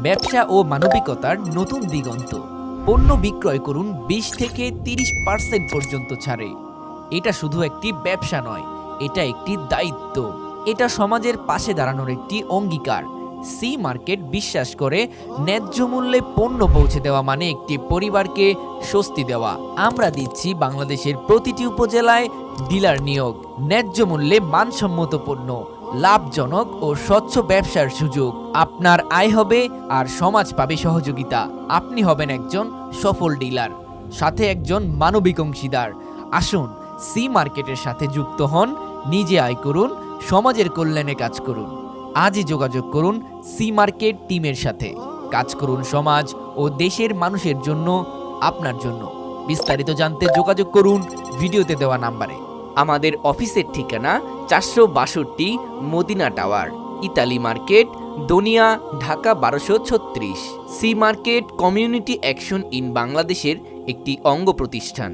ব্যবসা ও মানবিকতার নতুন দিগন্ত। পণ্য বিক্রয় করুন 20 থেকে 30% পর্যন্ত ছাড়ে। এটা শুধু একটি ব্যবসা নয়, এটা একটি দায়িত্ব। এটা সমাজের পাশে দাঁড়ানোর একটি অঙ্গীকার। সি মার্কেট বিশ্বাস করে ন্যায্য মূল্যে পণ্য পৌঁছে দেওয়া মানে একটি পরিবারকে স্বস্তি দেওয়া। আমরা দিচ্ছি বাংলাদেশের প্রতিটি উপজেলায় ডিলার নিয়োগ, ন্যায্য মূল্যে মানসম্মত পণ্য, লাভজনক ও স্বচ্ছ ব্যবসার সুযোগ। আপনার আয় হবে আর সমাজ পাবে সহযোগিতা। আপনি হবেন একজন সফল ডিলার, সাথে একজন মানবিক অংশীদার। আসুন সি মার্কেটের সাথে যুক্ত হন, নিজে আয় করুন, সমাজের কল্যাণে কাজ করুন। আজই যোগাযোগ করুন সি মার্কেট টিমের সাথে। কাজ করুন সমাজ ও দেশের মানুষের জন্য, আপনার জন্য। বিস্তারিত জানতে যোগাযোগ করুন ভিডিওতে দেওয়া নাম্বারে। আমাদের অফিসের ঠিকানা 462 Madina tower, Italy market, Donia, Dhaka 1236। C market community action in বাংলাদেশের একটি অঙ্গ প্রতিষ্ঠান।